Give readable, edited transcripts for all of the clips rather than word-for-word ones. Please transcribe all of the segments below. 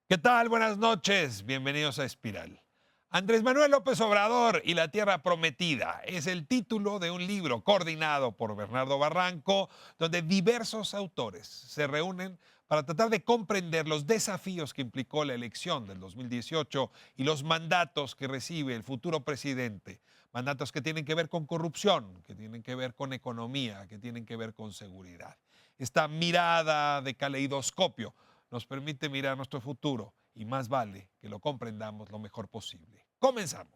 ¿Qué tal? Buenas noches. Bienvenidos a Espiral. Andrés Manuel López Obrador y la Tierra Prometida es el título de un libro coordinado por Bernardo Barranco, donde diversos autores se reúnen para tratar de comprender los desafíos que implicó la elección del 2018 y los mandatos que recibe el futuro presidente. Mandatos que tienen que ver con corrupción, que tienen que ver con economía, que tienen que ver con seguridad. Esta mirada de caleidoscopio nos permite mirar nuestro futuro y más vale que lo comprendamos lo mejor posible. Comenzamos.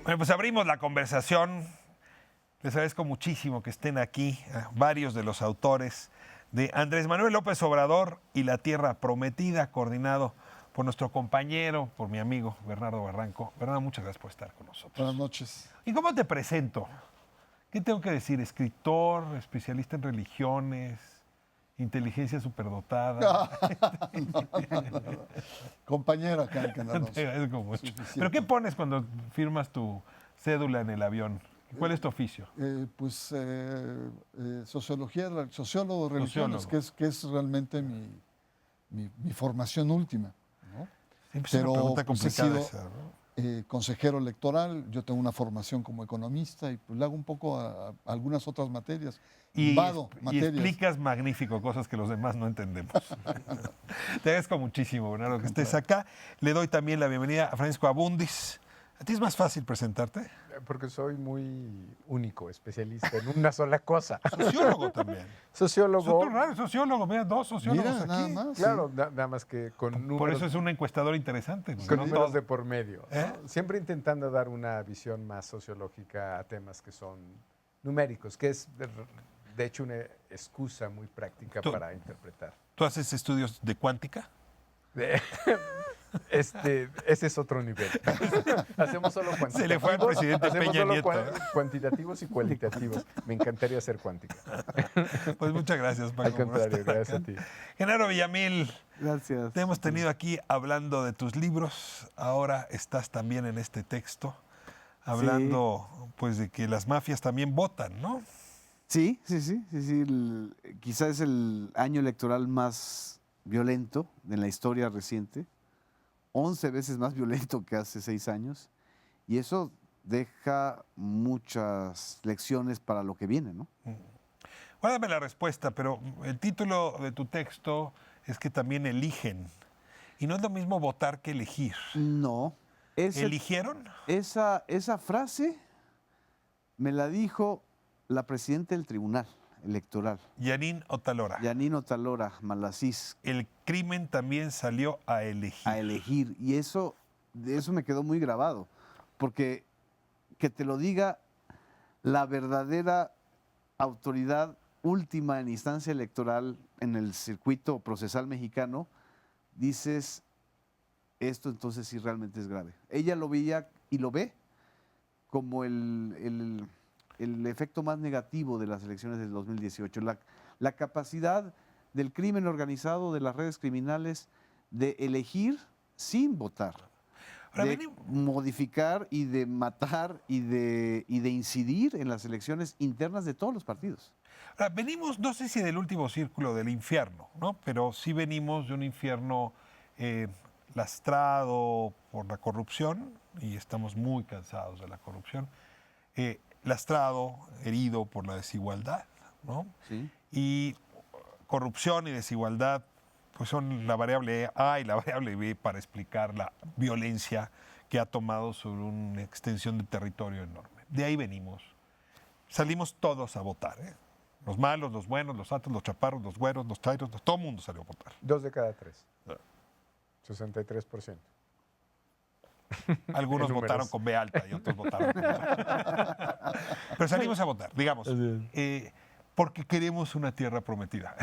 Bueno, pues abrimos la conversación. Les agradezco muchísimo que estén aquí varios de los autores de Andrés Manuel López Obrador y la Tierra Prometida, coordinado por nuestro compañero, por mi amigo Bernardo Barranco. Bernardo, muchas gracias por estar con nosotros. Buenas noches. ¿Y cómo te presento? ¿Qué tengo que decir? Escritor, especialista en religiones, inteligencia superdotada. No. Compañero acá en Canadá. Te agradezco mucho. ¿Pero qué pones cuando firmas tu cédula en el avión? ¿Cuál es tu oficio? Sociología, sociólogo de religiones, Sociólogo. que es realmente mi formación última, ¿no? Siempre es una pregunta pues, he complicada sido esa, ¿no? consejero electoral, yo tengo una formación como economista y pues le hago un poco a algunas otras materias. Y Invado materias. explicas magnífico cosas que los demás no entendemos. Te agradezco muchísimo, Bernardo, que estés acá. Le doy también la bienvenida a Francisco Abundis. ¿A ti es más fácil presentarte? Porque soy muy único, especialista en una sola cosa. Sociólogo también. Sociólogo. Otro raro, sociólogo, mira, dos sociólogos Mira, nada aquí. más. Claro, sí. nada más que con números, Por eso es un encuestador interesante. con ¿no? números Todo. de por medio, ¿no? ¿Eh? Siempre intentando dar una visión más sociológica a temas que son numéricos, que es de hecho una excusa muy práctica Tú- para interpretar. ¿Tú haces estudios de cuántica? Ese es otro nivel. Hacemos solo cuantitativos. Se le fue al presidente hacemos Peña solo Nieto, cuantitativos y cualitativos. Me encantaría ser cuántica. Pues muchas gracias, Paco. Al contrario, por estar gracias a acá. ti. Genaro Villamil, Gracias. te hemos tenido aquí hablando de tus libros. Ahora estás también en este texto, hablando pues de que las mafias también votan, ¿no? Sí. Quizás es el año electoral más violento de la historia reciente, 11 veces más violento que hace 6 años, y eso deja muchas lecciones para lo que viene, ¿no? Guárdame la respuesta, pero el título de tu texto es que también eligen. Y no es lo mismo votar que elegir. No. ¿Eligieron? Esa frase me la dijo la presidenta del Tribunal Electoral, Yanín Otalora. Yanino Talora Malasís, El crimen también salió a elegir. a elegir. Y de eso me quedó muy grabado. Porque que te lo diga la verdadera autoridad última en instancia electoral en el circuito procesal mexicano, dices, esto entonces sí realmente es grave. Ella lo veía y lo ve como el efecto más negativo de las elecciones del 2018, la capacidad del crimen organizado, de las redes criminales, de elegir sin votar, Ahora, de modificar y de matar y de incidir en las elecciones internas de todos los partidos. Ahora, venimos, no sé si del último círculo del infierno, ¿no? Pero sí venimos de un infierno lastrado por la corrupción, y estamos muy cansados de la corrupción, lastrado, herido por la desigualdad, ¿no? ¿Sí? Y corrupción y desigualdad pues son la variable A y la variable B para explicar la violencia que ha tomado sobre una extensión de territorio enorme. De ahí venimos. Salimos todos a votar, ¿eh? Los malos, los buenos, los altos, los chaparros, los güeros, los chairos, todo el mundo salió a votar. 2 de cada 3. 63%. Algunos En números. votaron con B alta y otros votaron con B baja. Pero salimos a votar, digamos, porque queremos una tierra prometida,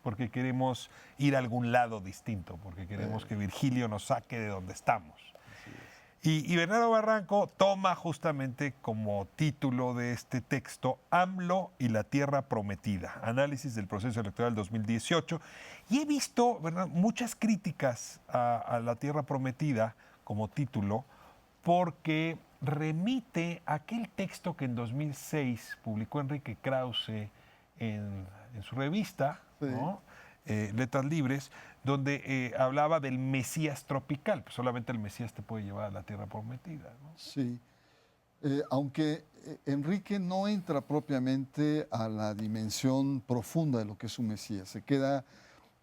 porque queremos ir a algún lado distinto, porque queremos que Virgilio nos saque de donde estamos. Y Bernardo Barranco toma justamente como título de este texto AMLO y la Tierra Prometida, análisis del proceso electoral 2018. Y he visto, ¿verdad?, muchas críticas a la Tierra Prometida como título, porque remite a aquel texto que en 2006 publicó Enrique Krause en su revista, Sí. ¿no? Letras Libres, donde hablaba del Mesías tropical. Pues solamente el Mesías te puede llevar a la Tierra Prometida, ¿no? Sí. Aunque Enrique no entra propiamente a la dimensión profunda de lo que es un Mesías, se queda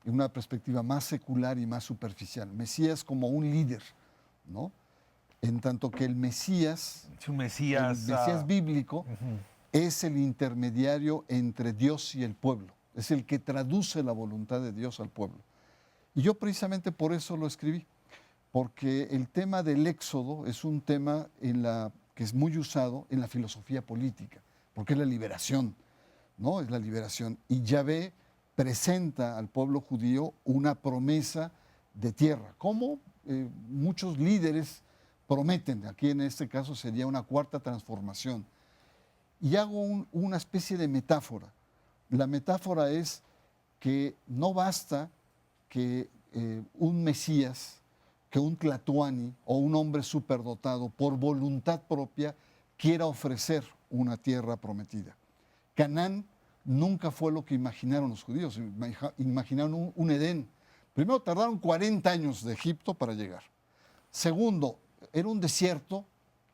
en una perspectiva más secular y más superficial. Mesías como un líder, ¿no? En tanto que el Mesías Es un Mesías. bíblico Ujú. es el intermediario entre Dios y el pueblo, es el que traduce la voluntad de Dios al pueblo. Y yo precisamente por eso lo escribí, porque el tema del éxodo es un tema que es muy usado en la filosofía política, porque es la liberación, ¿no? Es la liberación. Y Yahvé presenta al pueblo judío una promesa de tierra, como muchos líderes prometen. Aquí en este caso sería una cuarta transformación. Y hago una especie de metáfora. La metáfora es que no basta que un Mesías, que un Tlatoani o un hombre superdotado por voluntad propia quiera ofrecer una tierra prometida. Canaán nunca fue lo que imaginaron los judíos, imaginaron un Edén. Primero tardaron 40 años de Egipto para llegar. Segundo, era un desierto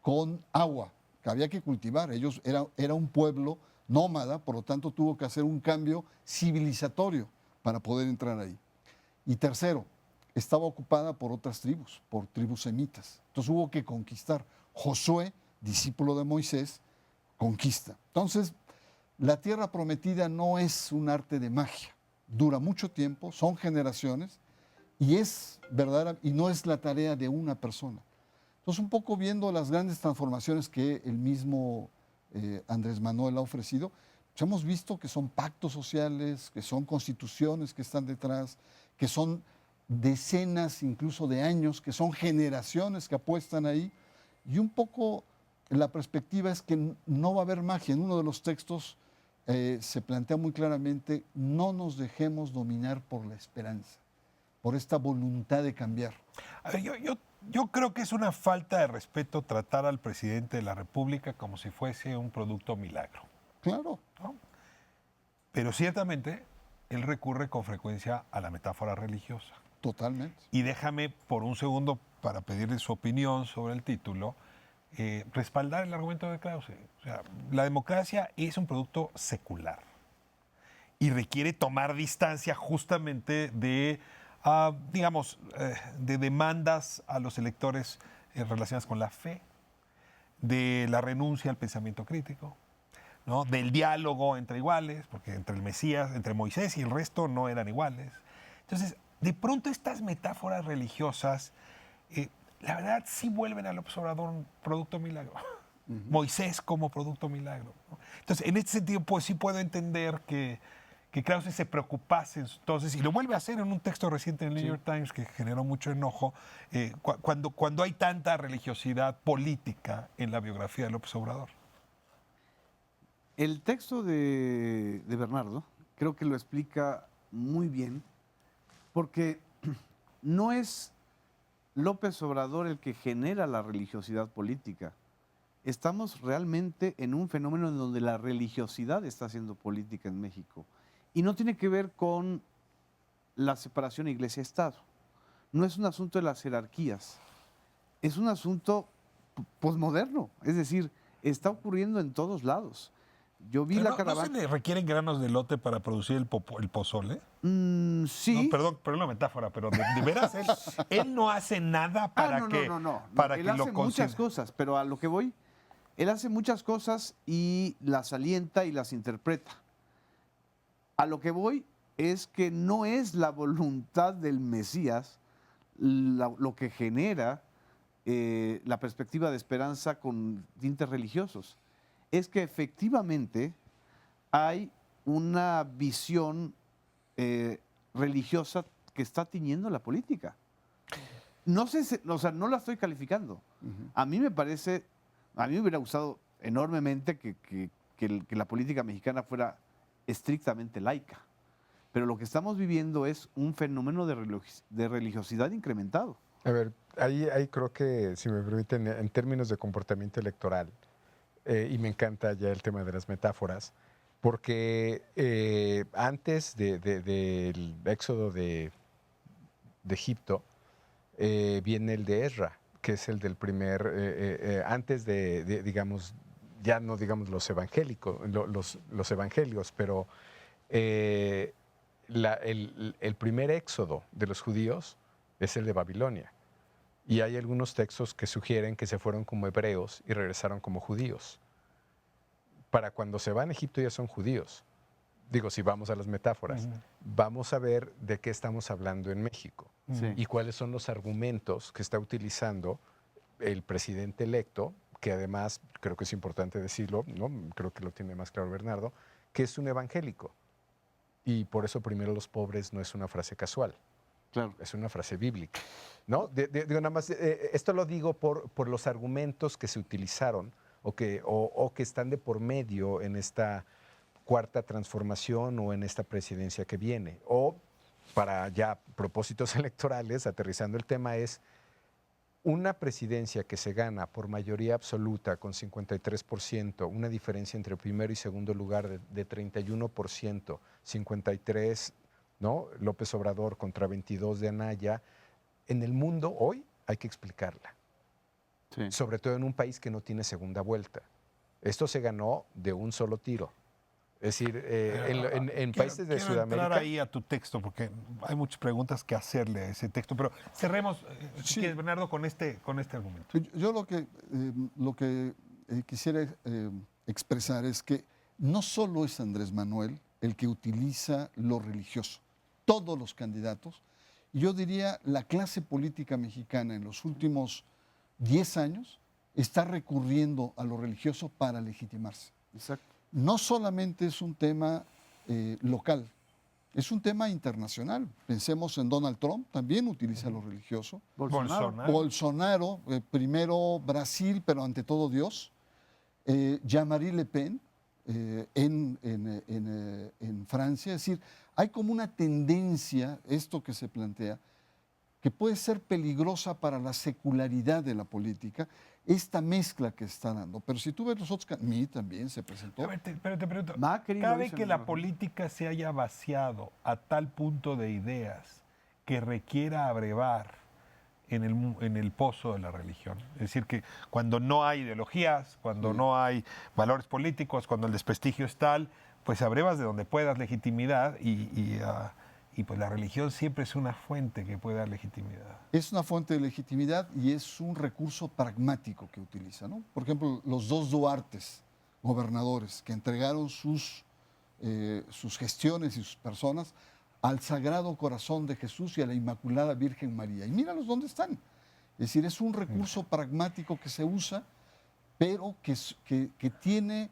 con agua que había que cultivar. Era un pueblo nómada, por lo tanto tuvo que hacer un cambio civilizatorio para poder entrar ahí. Y tercero, estaba ocupada por otras tribus, por tribus semitas. Entonces hubo que conquistar. Josué, discípulo de Moisés, conquista. Entonces, la tierra prometida no es un arte de magia. Dura mucho tiempo, son generaciones, y es verdadera, y no es la tarea de una persona. Entonces, un poco viendo las grandes transformaciones que el mismo Andrés Manuel ha ofrecido, pues hemos visto que son pactos sociales, que son constituciones que están detrás, que son decenas incluso de años, que son generaciones que apuestan ahí. Y un poco la perspectiva es que no va a haber magia. En uno de los textos se plantea muy claramente, no nos dejemos dominar por la esperanza, por esta voluntad de cambiar. A ver, yo creo que es una falta de respeto tratar al presidente de la República como si fuese un producto milagro, Claro, ¿no? Pero ciertamente él recurre con frecuencia a la metáfora religiosa. totalmente. Y déjame por un segundo, para pedirle su opinión sobre el título, respaldar el argumento de Krause. O sea, la democracia es un producto secular y requiere tomar distancia justamente de, digamos, de demandas a los electores relacionadas con la fe, de la renuncia al pensamiento crítico, ¿no?, del diálogo entre iguales, porque entre el Mesías, entre Moisés y el resto no eran iguales. Entonces, de pronto estas metáforas religiosas, la verdad sí vuelven al observador un producto milagro. Moisés como producto milagro, ¿no? Entonces, en este sentido, pues sí puedo entender que Krause se preocupase entonces, y lo vuelve a hacer en un texto reciente en el New York Times que generó mucho enojo, cuando hay tanta religiosidad política en la biografía de López Obrador. El texto de Bernardo creo que lo explica muy bien, porque no es López Obrador el que genera la religiosidad política. Estamos realmente en un fenómeno en donde la religiosidad está haciendo política en México. Y no tiene que ver con la separación iglesia-estado. No es un asunto de las jerarquías. Es un asunto posmoderno. Es decir, está ocurriendo en todos lados. Yo vi Pero la caravana. ¿No se le requieren granos de lote para producir el pozole? Sí. No, perdón la metáfora, pero de veras él no hace nada para no, que, no. para Él que hace lo muchas considere. cosas, pero a lo que voy, él hace muchas cosas y las alienta y las interpreta. A lo que voy es que no es la voluntad del Mesías lo que genera la perspectiva de esperanza con tintes religiosos. Es que efectivamente hay una visión religiosa que está tiñendo la política. no sé, o sea, no la estoy calificando. A mí me parece, a mí me hubiera gustado enormemente que la política mexicana fuera estrictamente laica. Pero lo que estamos viviendo es un fenómeno de religiosidad incrementado. A ver, ahí creo que, si me permiten, en términos de comportamiento electoral, y me encanta ya el tema de las metáforas, porque antes del éxodo de Egipto, viene el de Ezra, que es el del primer, antes digamos, ya no digamos los evangélicos, los evangelios, pero el primer éxodo de los judíos es el de Babilonia. Y hay algunos textos que sugieren que se fueron como hebreos y regresaron como judíos. Para cuando se van a Egipto ya son judíos. Digo, si vamos a las metáforas, vamos a ver de qué estamos hablando en México Sí. y cuáles son los argumentos que está utilizando el presidente electo, que además, creo que es importante decirlo, ¿no? Creo que lo tiene más claro Bernardo, que es un evangélico. Y por eso primero los pobres no es una frase casual. Claro. Es una frase bíblica, ¿no? Digo, nada más, esto lo digo por los argumentos que se utilizaron o que están de por medio en esta cuarta transformación o en esta presidencia que viene. O para ya propósitos electorales, aterrizando el tema, es una presidencia que se gana por mayoría absoluta con 53%, una diferencia entre primero y segundo lugar de 31%, 53%, ¿no? López Obrador contra 22 de Anaya. En el mundo hoy hay que explicarla, Sí. sobre todo en un país que no tiene segunda vuelta. Esto se ganó de un solo tiro. Es decir, en países de quiero Sudamérica... entrar ahí a tu texto, porque hay muchas preguntas que hacerle a ese texto, pero cerremos, si Sí. quieres, Bernardo, con este argumento. Yo lo que quisiera expresar es que no solo es Andrés Manuel el que utiliza lo religioso, todos los candidatos, y yo diría la clase política mexicana en los últimos 10 años está recurriendo a lo religioso para legitimarse. Exacto. No solamente es un tema local, es un tema internacional. Pensemos en Donald Trump, también utiliza lo religioso. Bolsonaro, primero Brasil, pero ante todo Dios. Jean-Marie Le Pen en Francia. Es decir, hay como una tendencia, esto que se plantea, que puede ser peligrosa para la secularidad de la política, esta mezcla que está dando. Pero si tú ves los otros, a mí también se presentó. A ver, pero te pregunto, Macri lo ¿cabe hizo que en la el- política se haya vaciado a tal punto de ideas que requiera abrevar en el pozo de la religión? Es decir, que cuando no hay ideologías, cuando no hay valores políticos, cuando el desprestigio es tal, pues abrevas de donde puedas legitimidad y pues la religión siempre es una fuente que puede dar legitimidad. Es una fuente de legitimidad y es un recurso pragmático que utiliza, ¿no? Por ejemplo, los dos Duartes, gobernadores, que entregaron sus gestiones y sus personas al Sagrado Corazón de Jesús y a la Inmaculada Virgen María. Y míralos dónde están. Es decir, es un recurso pragmático que se usa, pero que tiene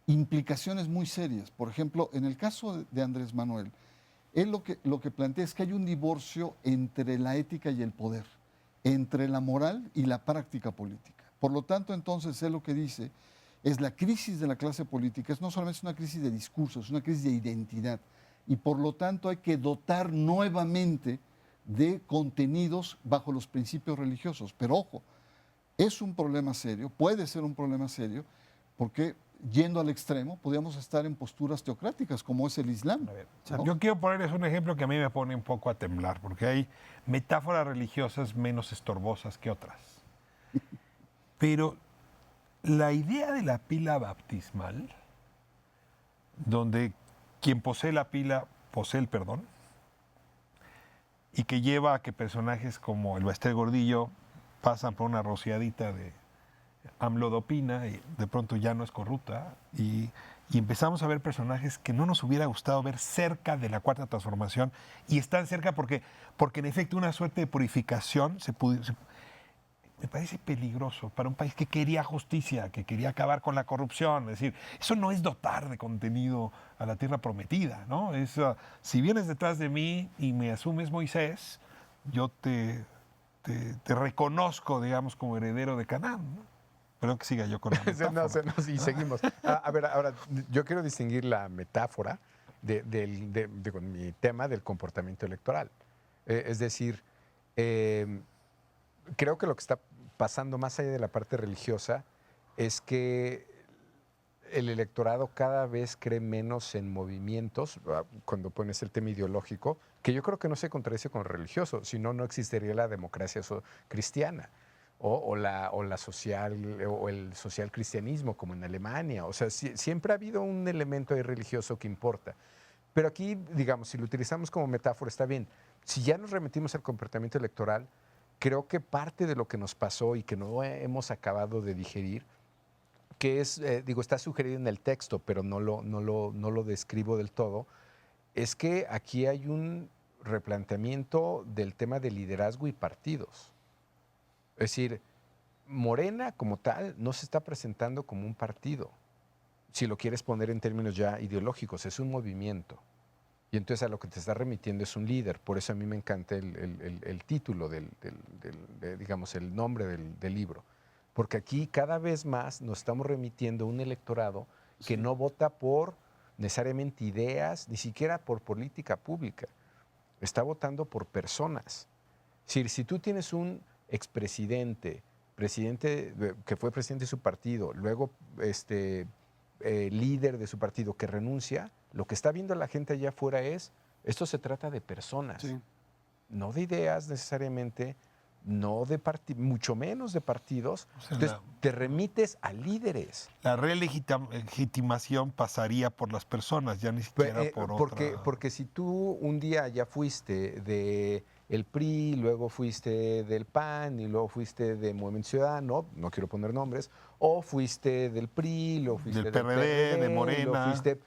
implicaciones muy serias. Por ejemplo, en el caso de Andrés Manuel, él lo que plantea es que hay un divorcio entre la ética y el poder, entre la moral y la práctica política. Por lo tanto, entonces, él lo que dice es la crisis de la clase política, no solamente es una crisis de discurso, es una crisis de identidad. Y por lo tanto hay que dotar nuevamente de contenidos bajo los principios religiosos. Pero ojo, es un problema serio, puede ser un problema serio, porque yendo al extremo, podríamos estar en posturas teocráticas, como es el Islam. A ver, ¿no? yo quiero ponerles un ejemplo que a mí me pone un poco a temblar, porque hay metáforas religiosas menos estorbosas que otras. Pero la idea de la pila bautismal, donde quien posee la pila posee el perdón, y que lleva a que personajes como el Baester Gordillo pasan por una rociadita de amlodopina y de pronto ya no es corrupta, y empezamos a ver personajes que no nos hubiera gustado ver cerca de la cuarta transformación, y están cerca porque en efecto una suerte de purificación me parece peligroso para un país que quería justicia, que quería acabar con la corrupción. Es decir, eso no es dotar de contenido a la tierra prometida, ¿no? Es, si vienes detrás de mí y me asumes Moisés, yo te te reconozco, digamos, como heredero de Canaán, ¿no? Perdón que siga yo con la metáfora. Sí, seguimos. A ver, ahora, yo quiero distinguir la metáfora con mi tema del comportamiento electoral. Es decir, creo que lo que está pasando más allá de la parte religiosa es que el electorado cada vez cree menos en movimientos, cuando pones el tema ideológico, que yo creo que no se contradice con lo religioso, si no, no existiría la democracia cristiana. O la social, o el social cristianismo, como en Alemania. O sea, siempre ha habido un elemento ahí religioso que importa. Pero aquí, digamos, si lo utilizamos como metáfora, está bien. Si ya nos remitimos al comportamiento electoral, creo que parte de lo que nos pasó y que no hemos acabado de digerir, que es, está sugerido en el texto, pero no lo describo del todo, es que aquí hay un replanteamiento del tema de liderazgo y partidos. Es decir, Morena como tal no se está presentando como un partido, si lo quieres poner en términos ya ideológicos, es un movimiento. Y entonces a lo que te está remitiendo es un líder. Por eso a mí me encanta el título, digamos, el nombre del libro. Porque aquí cada vez más nos estamos remitiendo a un electorado que no vota por necesariamente ideas, ni siquiera por política pública. Está votando por personas. Es decir, si tú tienes un expresidente, presidente que fue presidente de su partido, luego líder de su partido que renuncia, lo que está viendo la gente allá afuera es, esto se trata de personas, Sí. no de ideas necesariamente, no de mucho menos de partidos. O sea, Entonces, te remites a líderes. La relegitimación pasaría por las personas, ya ni siquiera por otra. Porque si tú un día ya fuiste de el PRI, luego fuiste del PAN y luego fuiste de Movimiento Ciudadano, no quiero poner nombres, o fuiste del PRI, luego fuiste Del del PRD, de Morena. luego fuiste,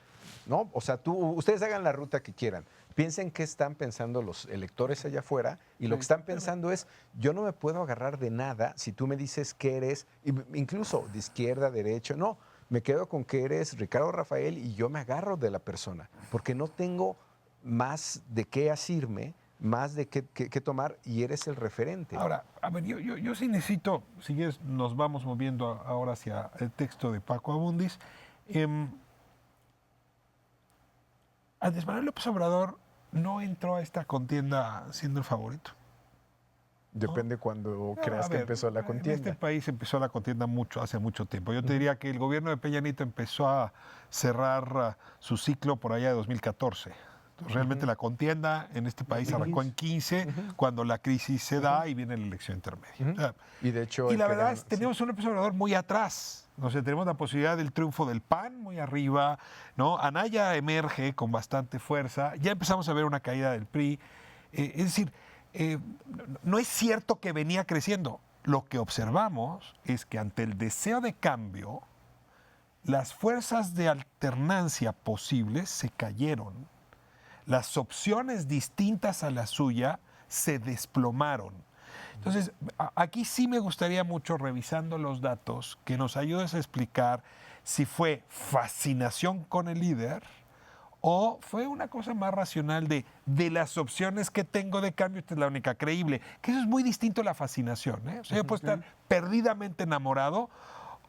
¿no? O sea, ustedes hagan la ruta que quieran. Piensen qué están pensando los electores allá afuera y lo que están pensando es, yo no me puedo agarrar de nada si tú me dices que eres, incluso de izquierda, derecha, no, me quedo con que eres Ricardo Rafael y yo me agarro de la persona, porque no tengo más de qué asirme, más de qué tomar y eres el referente. Ahora, a ver, yo sí necesito, si quieres, nos vamos moviendo ahora hacia el texto de Paco Abundis. Andrés Manuel López Obrador no entró a esta contienda siendo el favorito. Depende cuando No, creas a que ver, empezó la En contienda. este país empezó la contienda hace mucho tiempo. Yo te diría que el gobierno de Peña Nieto empezó a cerrar su ciclo por allá de 2014. Entonces, realmente la contienda en este país arrancó en 15, cuando la crisis se da y viene la elección intermedia. O sea, Y de hecho, y la verdad es que tenemos un López Obrador muy atrás. O sea, tenemos la posibilidad del triunfo del PAN muy arriba, ¿no? Anaya emerge con bastante fuerza. Ya empezamos a ver una caída del PRI. Es decir, no es cierto que venía creciendo. Lo que observamos es que ante el deseo de cambio, las fuerzas de alternancia posibles se cayeron. Las opciones distintas a la suya se desplomaron. Entonces, aquí sí me gustaría mucho, revisando los datos, que nos ayudes a explicar si fue fascinación con el líder o fue una cosa más racional de las opciones que tengo de cambio, esta es la única creíble. Que eso es muy distinto a la fascinación, ¿eh? O sea, yo puedo estar perdidamente enamorado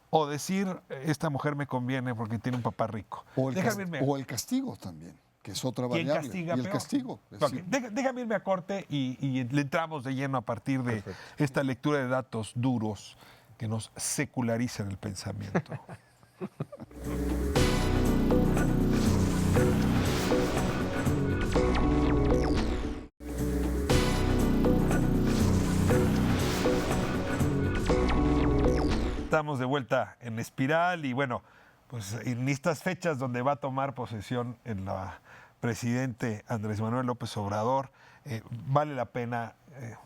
o decir, esta mujer me conviene porque tiene un papá rico. O el castigo también, que es otra ¿Quién variable. castiga Y el peor? castigo. es Ok, decir, déjame irme a corte y le entramos de lleno a partir de esta lectura de datos duros que nos secularizan el pensamiento. Estamos de vuelta en Espiral y bueno, pues en estas fechas donde va a tomar posesión el presidente Andrés Manuel López Obrador, vale la pena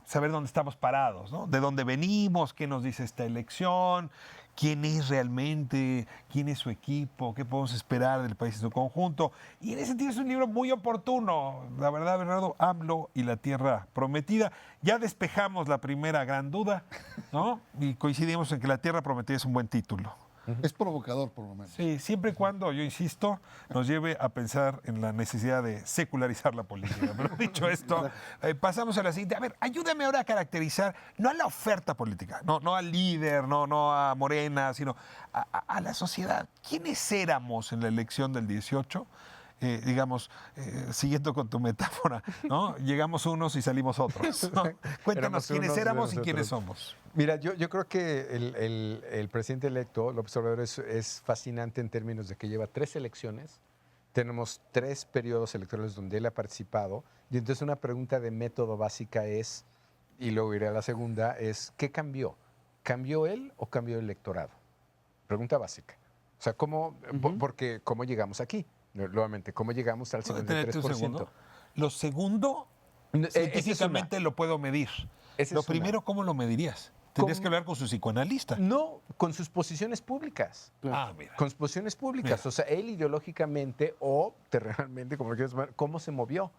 saber dónde estamos parados, ¿no? De dónde venimos, qué nos dice esta elección, quién es realmente, quién es su equipo, qué podemos esperar del país en su conjunto. Y en ese sentido es un libro muy oportuno, la verdad, Bernardo, AMLO y la Tierra Prometida. Ya despejamos la primera gran duda, ¿no? Y coincidimos en que la Tierra Prometida es un buen título. Es provocador, por lo menos. Sí, siempre y cuando, yo insisto, nos lleve a pensar en la necesidad de secularizar la política. Pero dicho esto, pasamos a la siguiente. A ver, ayúdame ahora a caracterizar, no a la oferta política, no al líder, no a Morena, sino a la sociedad. ¿Quiénes éramos en la elección del 18? Digamos, siguiendo con tu metáfora, ¿no? Llegamos unos y salimos otros, ¿no? Cuéntanos Éramos quiénes unos, éramos y éramos quiénes otros. somos. Mira, yo creo que el presidente electo, López Obrador, es fascinante en términos de que lleva 3 elecciones, tenemos 3 periodos electorales donde él ha participado, y entonces una pregunta de método básica es, y luego iré a la segunda, es ¿qué cambió? ¿Cambió él o cambió el electorado? Pregunta básica. O sea, porque ¿cómo llegamos aquí? Nuevamente, ¿cómo llegamos al ¿Puedo detenerte un 53%? segundo? Lo segundo, Esa es científicamente lo puedo medir. Esa Lo es una. primero, ¿cómo lo medirías? Tendrías ¿Cómo? que hablar con su psicoanalista. No, con sus posiciones públicas. Ah, mira. Con sus posiciones públicas. Mira. O sea, él ideológicamente o terrenalmente, como lo quieras llamar, ¿cómo se movió?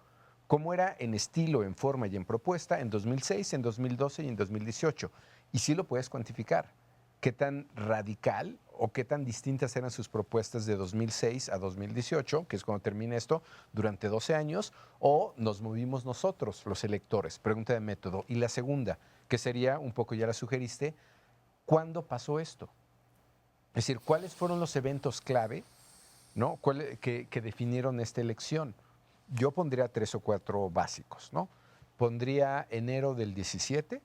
¿Cómo era en estilo, en forma y en propuesta en 2006, en 2012 y en 2018? Y sí lo puedes cuantificar. ¿Qué tan radical o qué tan distintas eran sus propuestas de 2006 a 2018, que es cuando termina esto, durante 12 años, o nos movimos nosotros, los electores? Pregunta de método. Y la segunda, que sería, un poco ya la sugeriste, ¿cuándo pasó esto? Es decir, ¿cuáles fueron los eventos clave, ¿no? que definieron esta elección? Yo pondría 3 o 4 básicos, ¿no? Pondría enero del 17,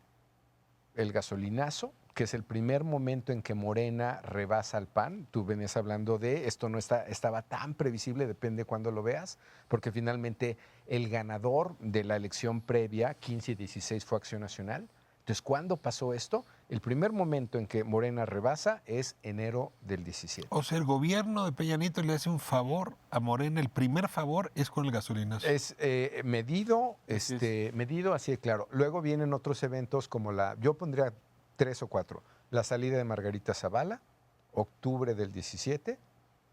el gasolinazo, que es el primer momento en que Morena rebasa al PAN. Tú venías hablando de esto, no estaba tan previsible, depende de cuándo lo veas, porque finalmente el ganador de la elección previa, 15 y 16, fue Acción Nacional. Entonces, ¿cuándo pasó esto? El primer momento en que Morena rebasa es enero del 17. O sea, el gobierno de Peña Nieto le hace un favor a Morena. El primer favor es con el gasolinazo. Es medido, medido así de claro. Luego vienen otros eventos como yo pondría 3 o 4. La salida de Margarita Zavala, octubre del 17.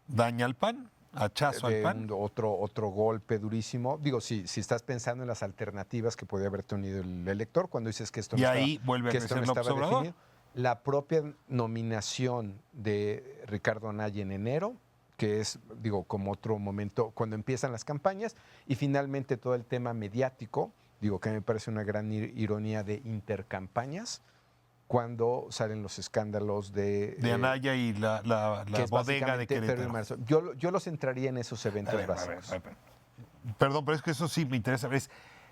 Daña al PAN, hachazo al PAN. Otro golpe durísimo. Digo, si estás pensando en las alternativas que podía haber tenido el elector, cuando dices que esto Y no ahí estaba, vuelve a que esto crecer no López estaba Obrador. definido. La propia nominación de Ricardo Anaya en enero, que es, digo, como otro momento cuando empiezan las campañas, y finalmente todo el tema mediático, digo, que me parece una gran ironía de intercampañas, cuando salen los escándalos de Anaya y la que es bodega de básicamente febrero y Querétaro. marzo. Yo los entraría en esos eventos básicos. A ver. Perdón, pero es que eso sí me interesa.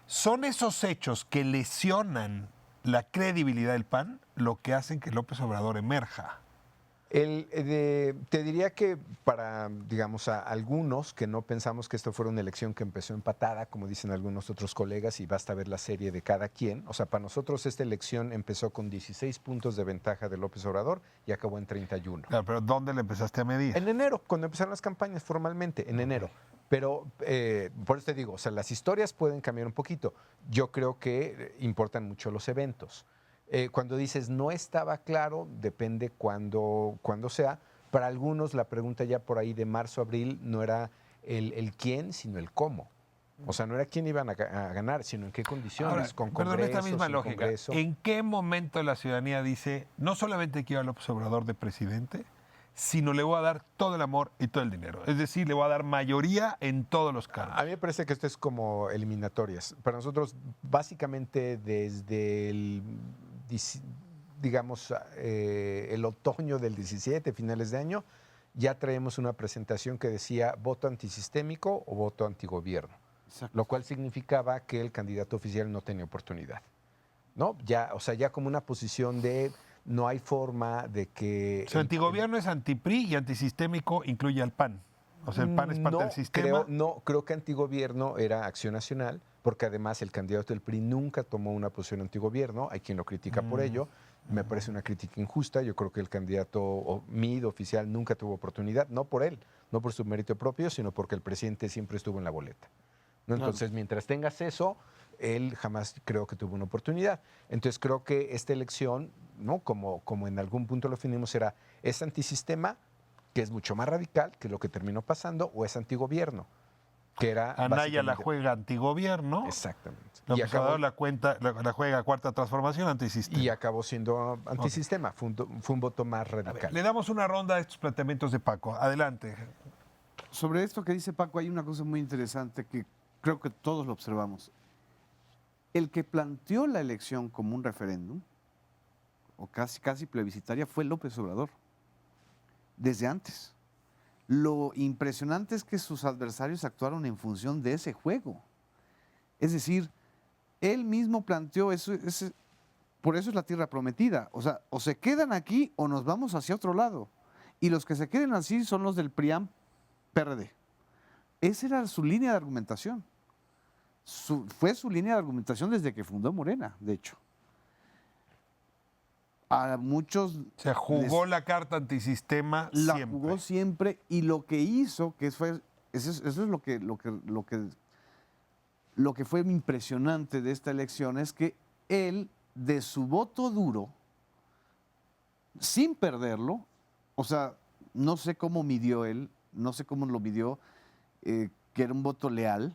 ¿Son esos hechos que lesionan la credibilidad del PAN lo que hacen que López Obrador emerja? Te diría que para, digamos, a algunos que no pensamos que esto fuera una elección que empezó empatada, como dicen algunos otros colegas, y basta ver la serie de cada quien. O sea, para nosotros esta elección empezó con 16 puntos de ventaja de López Obrador y acabó en 31. Claro, pero ¿dónde le empezaste a medir? En enero, cuando empezaron las campañas formalmente, en enero. Pero por eso te digo, o sea, las historias pueden cambiar un poquito. Yo creo que importan mucho los eventos. Cuando dices no estaba claro, depende cuándo sea. Para algunos la pregunta ya por ahí de marzo, abril, no era el quién, sino el cómo. O sea, no era quién iban a ganar, sino en qué condiciones, Ahora, con perdón, congreso, esta misma sin lógica. congreso. ¿En qué momento la ciudadanía dice, no solamente quiero a López Obrador de presidente, sino le voy a dar todo el amor y todo el dinero? Es decir, le voy a dar mayoría en todos los cargos. A mí me parece que esto es como eliminatorias. Para nosotros, básicamente desde el, digamos, el otoño del 17, finales de año, ya traemos una presentación que decía voto antisistémico o voto antigobierno. Exacto. Lo cual significaba que el candidato oficial no tenía oportunidad, ¿no? Ya, o sea, ya como una posición de no hay forma de que... O sea, antigobierno es antipri y antisistémico incluye al PAN. O sea, el PAN es parte del sistema. Creo que antigobierno era Acción Nacional, porque además el candidato del PRI nunca tomó una posición antigobierno, hay quien lo critica por ello, me parece una crítica injusta, yo creo que el candidato MID oficial nunca tuvo oportunidad, no por él, no por su mérito propio, sino porque el presidente siempre estuvo en la boleta, ¿no? Entonces, mientras tengas eso, él jamás creo que tuvo una oportunidad. Entonces, creo que esta elección, ¿no? Como en algún punto lo definimos, ¿es antisistema, que es mucho más radical que lo que terminó pasando, o es antigobierno? que era Anaya la básicamente- juega antigobierno. Exactamente. López Obrador la juega cuarta transformación antisistema. y acabó siendo antisistema. Fue un voto más A ver, radical. le damos una ronda a estos planteamientos de Paco. Adelante. Sobre esto que dice Paco, hay una cosa muy interesante que creo que todos lo observamos. El que planteó la elección como un referéndum, o casi plebiscitaria, fue López Obrador, desde antes. Lo impresionante es que sus adversarios actuaron en función de ese juego. Es decir, él mismo planteó eso, por eso es la tierra prometida. O sea, o se quedan aquí o nos vamos hacia otro lado. Y los que se queden así son los del PRI-PAN-PRD. Esa era su línea de argumentación. Fue su línea de argumentación desde que fundó Morena, de hecho. A muchos Se jugó la carta antisistema la siempre. jugó siempre y lo que hizo, eso es lo que fue impresionante de esta elección, es que él, de su voto duro, sin perderlo, o sea, no sé cómo midió él, no sé cómo lo midió, que era un voto leal,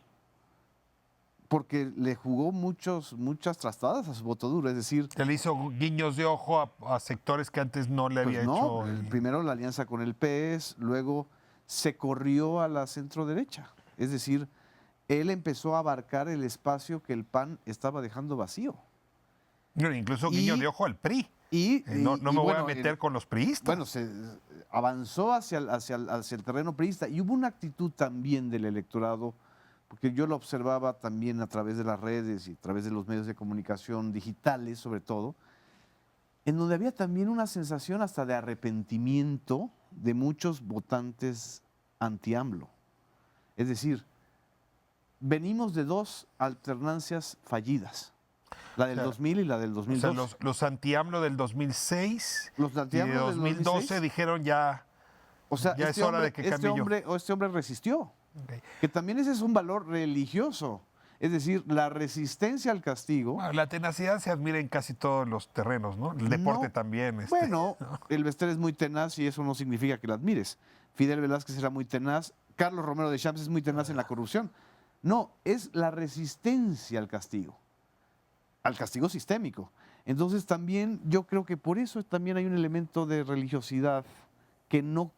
porque le jugó muchas trastadas a su voto duro, es decir, Que le hizo guiños de ojo a sectores que antes no le pues había no, hecho. primero la alianza con el PS, luego se corrió a la centro derecha. Es decir, él empezó a abarcar el espacio que el PAN estaba dejando vacío. Incluso Y- guiños de ojo al PRI. No me voy a meter con los priistas. Bueno, se avanzó hacia el terreno priista y hubo una actitud también del electorado, porque yo lo observaba también a través de las redes y a través de los medios de comunicación digitales, sobre todo, en donde había también una sensación hasta de arrepentimiento de muchos votantes anti-AMLO. Es decir, venimos de dos alternancias fallidas, la del O sea, 2000 y la del O 2012. sea, los anti-AMLO del 2006 Los y de anti-AMLO del 2012 2006, dijeron ya. o sea, ya es hora de que cambie yo. este hombre resistió. Ok. Que también ese es un valor religioso. Es decir, la resistencia al castigo. Bueno, la tenacidad se admira en casi todos los terrenos, ¿no? El deporte No, también. Bueno, el Bester es muy tenaz y eso no significa que lo admires. Fidel Velázquez era muy tenaz. Carlos Romero de Champs es muy tenaz en la corrupción. No, es la resistencia al castigo sistémico. Entonces también yo creo que por eso también hay un elemento de religiosidad que no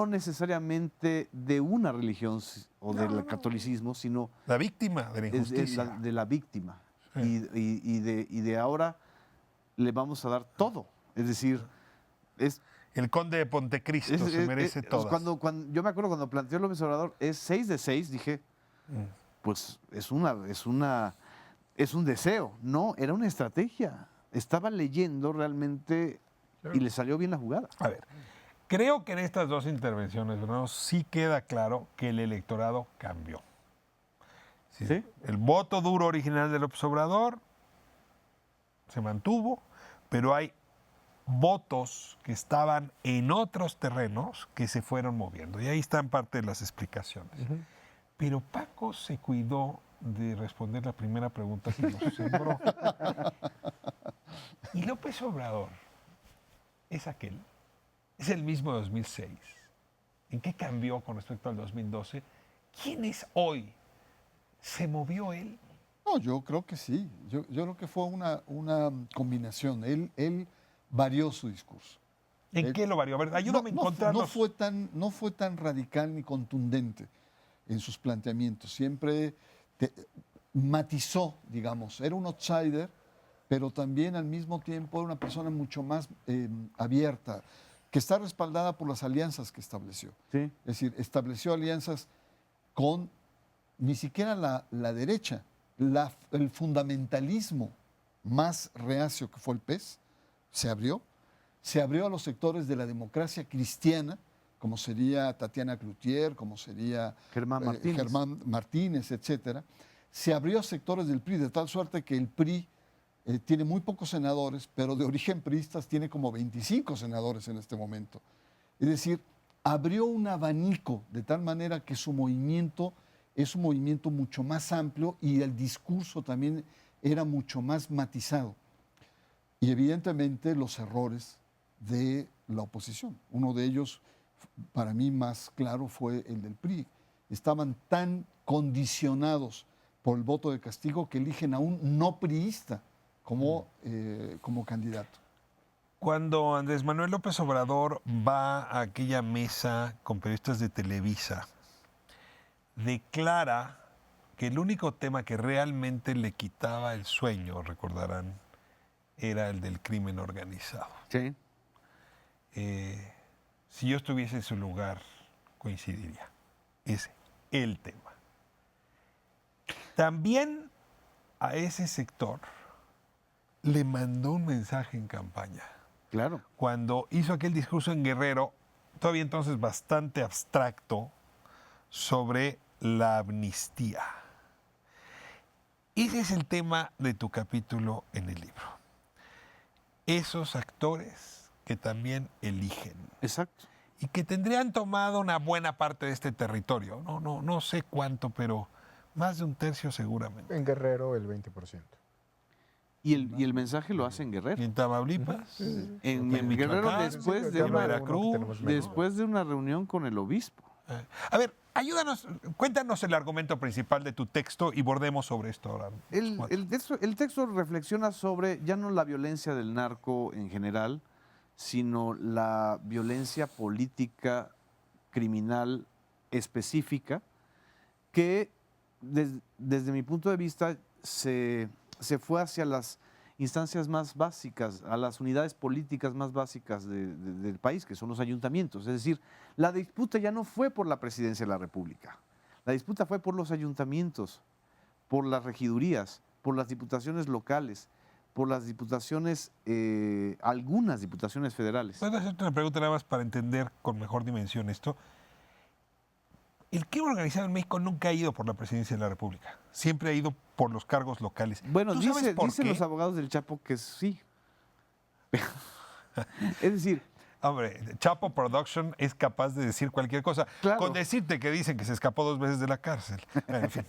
necesariamente de una religión o del catolicismo, sino La víctima de la es injusticia. de la víctima. Sí. Y de ahora le vamos a dar todo. Es decir, El conde de Pontecristo se merece todo. cuando yo me acuerdo cuando planteó López Obrador, es 6 de 6, dije, pues es un deseo. No, era una estrategia. Estaba leyendo realmente y le salió bien la jugada. A ver, creo que en estas dos intervenciones, Bernardo, sí queda claro que el electorado cambió. ¿Sí? El voto duro original del López Obrador se mantuvo, pero hay votos que estaban en otros terrenos que se fueron moviendo. Y ahí están parte de las explicaciones. Pero Paco se cuidó de responder la primera pregunta que nos sembró. Y López Obrador es aquel. Es el mismo de 2006. ¿En qué cambió con respecto al 2012? ¿Quién es hoy? ¿Se movió él? No, yo creo que sí. Yo creo que fue una combinación. Él varió su discurso. ¿En qué lo varió? A ver, ayúdame a encontrarlos. No fue tan radical ni contundente en sus planteamientos. Siempre matizó, digamos. Era un outsider, pero también al mismo tiempo era una persona mucho más abierta, que está respaldada por las alianzas que estableció. Sí. Es decir, estableció alianzas con ni siquiera la derecha, el fundamentalismo más reacio que fue el PES, se abrió a los sectores de la democracia cristiana, como sería Tatiana Cloutier, como sería Germán Martínez, etcétera. Se abrió a sectores del PRI, de tal suerte que el PRI tiene muy pocos senadores, pero de origen priistas tiene como 25 senadores en este momento. Es decir, abrió un abanico de tal manera que su movimiento es un movimiento mucho más amplio y el discurso también era mucho más matizado. Y evidentemente los errores de la oposición. Uno de ellos, para mí más claro, fue el del PRI, estaban tan condicionados por el voto de castigo que eligen a un no priista como candidato. Cuando Andrés Manuel López Obrador va a aquella mesa con periodistas de Televisa, declara que el único tema que realmente le quitaba el sueño, recordarán, era el del crimen organizado. Sí. Si yo estuviese en su lugar, coincidiría. Es el tema. También a ese sector le mandó un mensaje en campaña. Claro. Cuando hizo aquel discurso en Guerrero, todavía entonces bastante abstracto, sobre la amnistía. Ese es el tema de tu capítulo en el libro. Esos actores que también eligen Exacto. y que tendrían tomado una buena parte de este territorio. No sé cuánto, pero más de un tercio seguramente. En Guerrero el 20%. Y el mensaje lo hace en Y Guerrero. en Tamaulipas, En y en Guerrero Michoacán, después de en una, Veracruz. después de una reunión con el obispo. A ver, ayúdanos, cuéntanos el argumento principal de tu texto y bordemos sobre esto ahora. El texto reflexiona sobre ya no la violencia del narco en general, sino la violencia política criminal específica que desde mi punto de vista se fue hacia las instancias más básicas, a las unidades políticas más básicas del país, que son los ayuntamientos. Es decir, la disputa ya no fue por la presidencia de la República, la disputa fue por los ayuntamientos, por las regidurías, por las diputaciones locales, por las diputaciones, algunas diputaciones federales. ¿Puedo hacerte una pregunta nada más para entender con mejor dimensión esto? El crimen organizado en México nunca ha ido por la presidencia de la República. Siempre ha ido por los cargos locales. Bueno, ¿Tú sabes por dicen qué? los abogados del Chapo que sí. Es decir, Hombre, Chapo Production es capaz de decir cualquier cosa. Claro. Con decirte que dicen que se escapó 2 veces de la cárcel. En fin.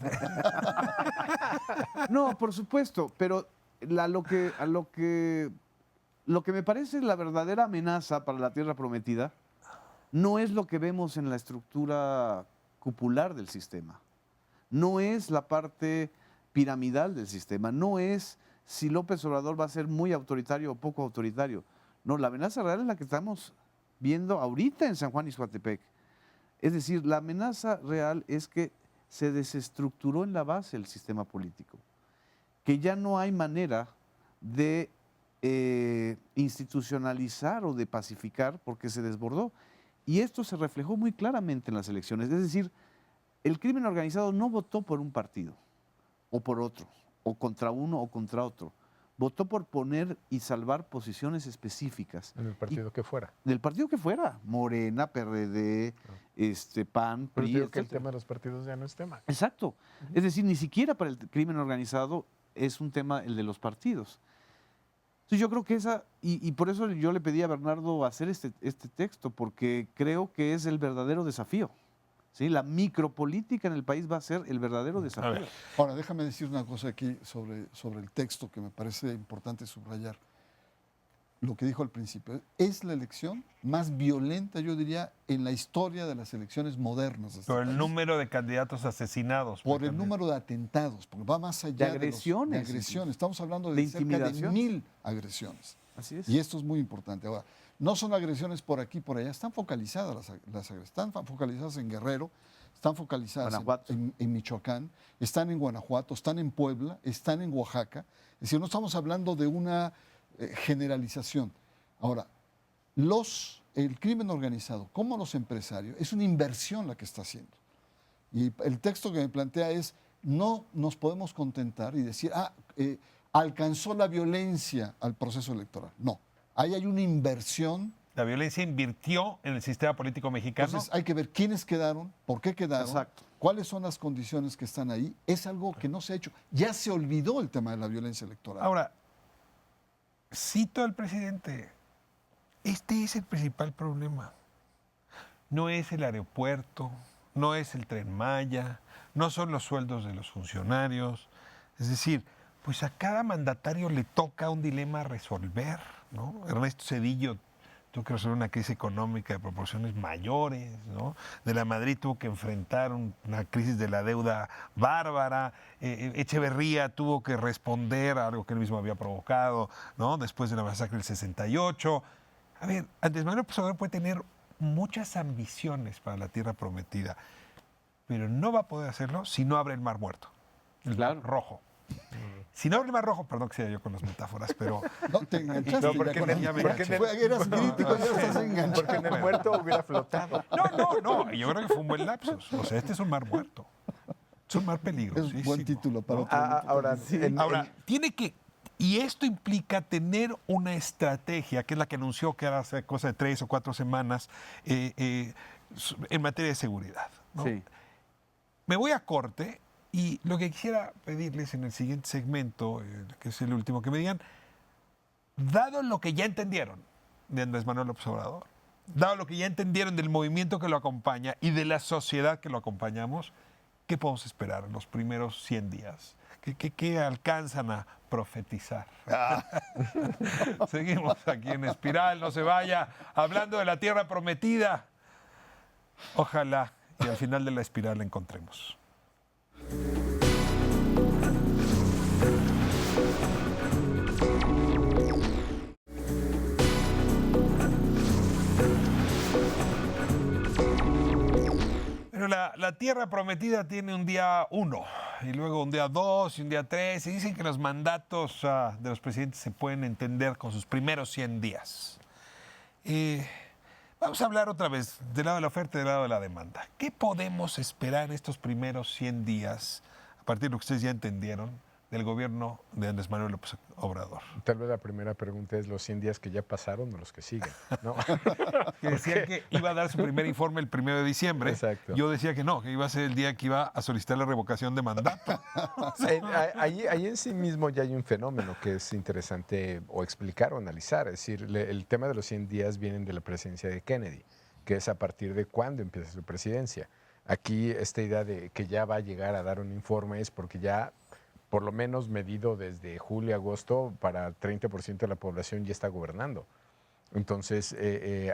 no, por supuesto, pero lo que me parece la verdadera amenaza para la tierra prometida no es lo que vemos en la estructura cupular del sistema, no es la parte piramidal del sistema, no es si López Obrador va a ser muy autoritario o poco autoritario. No, la amenaza real es la que estamos viendo ahorita en San Juan Ixhuatepec. Es decir, la amenaza real es que se desestructuró en la base el sistema político, que ya no hay manera de institucionalizar o de pacificar porque se desbordó. Y esto se reflejó muy claramente en las elecciones. Es decir, el crimen organizado no votó por un partido o por otro, o contra uno o contra otro. Votó por poner y salvar posiciones específicas. En el partido que fuera. Del partido que fuera, Morena, PRD, PAN, Pero PRI, digo que el etcétera. tema de los partidos ya no es tema. Exacto. Es decir, ni siquiera para el crimen organizado es un tema el de los partidos. Entonces yo creo que y por eso yo le pedí a Bernardo hacer este texto, porque creo que es el verdadero desafío. ¿Sí? La micropolítica en el país va a ser el verdadero desafío. ver. Ahora, déjame decir una cosa aquí sobre el texto que me parece importante subrayar. Lo que dijo al principio. Es la elección más violenta, yo diría, en la historia de las elecciones modernas. de este Por el país. número de candidatos asesinados. Por el candidato. número de atentados, porque va más allá De agresiones, de agresiones. Estamos hablando de de cerca de intimidación. 1000 agresiones. Así es. Y esto es muy importante. Ahora, no son agresiones por aquí, por allá, están focalizadas las agresiones. Están focalizadas en Guerrero, están focalizadas Guanajuato. en Michoacán, están en Guanajuato, están en Puebla, están en Oaxaca. Es decir, no estamos hablando de una generalización. Ahora, el crimen organizado, como los empresarios, es una inversión la que está haciendo. Y el texto que me plantea es, no nos podemos contentar y decir, alcanzó la violencia al proceso electoral. No, ahí hay una inversión. La violencia invirtió en el sistema político mexicano. Entonces hay que ver quiénes quedaron, por qué quedaron, Exacto. cuáles son las condiciones que están ahí. Es algo que no se ha hecho. Ya se olvidó el tema de la violencia electoral. Ahora, cito al presidente, este es el principal problema. No es el aeropuerto, no es el Tren Maya, no son los sueldos de los funcionarios. Es decir, pues a cada mandatario le toca un dilema a resolver, ¿no? Ernesto Zedillo tuvo que resolver una crisis económica de proporciones mayores, ¿no? De la Madrid tuvo que enfrentar una crisis de la deuda bárbara, Echeverría tuvo que responder a algo que él mismo había provocado, ¿no? Después de la masacre del 68. A ver, Andrés Manuel López Obrador puede tener muchas ambiciones para la tierra prometida, pero no va a poder hacerlo si no abre el Mar Muerto, el Claro. Mar Rojo. Si no abre el Mar Rojo, perdón que sea yo con las metáforas, pero No, te enganchaste. No, porque ya con en el- la- porque en el- eras crítico, ya estás enganchado. Porque en el muerto hubiera flotado. no, yo creo que fue un buen lapsus. O sea, este es un mar muerto. Es un mar peligrosísimo. Es buen título para ¿no? otro. Ahora, Ahora, tiene que... Y esto implica tener una estrategia, que es la que anunció que era hace cosa de 3 o 4 semanas, en materia de seguridad, ¿no? Sí. Me voy a corte y lo que quisiera pedirles en el siguiente segmento, que es el último, que me digan, dado lo que ya entendieron de Andrés Manuel López Obrador, dado lo que ya entendieron del movimiento que lo acompaña y de la sociedad que lo acompañamos, ¿qué podemos esperar en los primeros 100 días? ¿Qué alcanzan a profetizar? Seguimos aquí en Espiral, no se vaya, hablando de la tierra prometida. Ojalá y al final de la espiral la encontremos. Pero la tierra prometida tiene un día 1, y luego un día 2 y un día 3. Y dicen que los mandatos de los presidentes se pueden entender con sus primeros 100 días. Vamos a hablar otra vez del lado de la oferta y del lado de la demanda. ¿Qué podemos esperar en estos primeros 100 días, a partir de lo que ustedes ya entendieron, del gobierno de Andrés Manuel López Obrador? Tal vez la primera pregunta es los 100 días que ya pasaron o los que siguen, ¿no? Que decía que iba a dar su primer informe el 1 de diciembre. Exacto. Yo decía que no, que iba a ser el día que iba a solicitar la revocación de mandato. Ahí en sí mismo ya hay un fenómeno que es interesante o explicar o analizar. Es decir, el tema de los 100 días vienen de la presidencia de Kennedy, que es a partir de cuándo empieza su presidencia. Aquí esta idea de que ya va a llegar a dar un informe es porque ya, por lo menos medido desde julio, agosto, para 30% de la población ya está gobernando. Entonces,